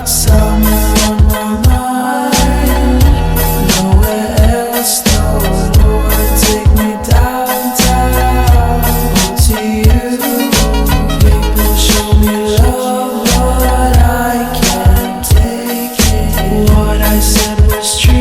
somewhere on my mind. Nowhere else, no, Lord, take me downtown. Oh, to you, people show me love, but I can't take it. What I said was true.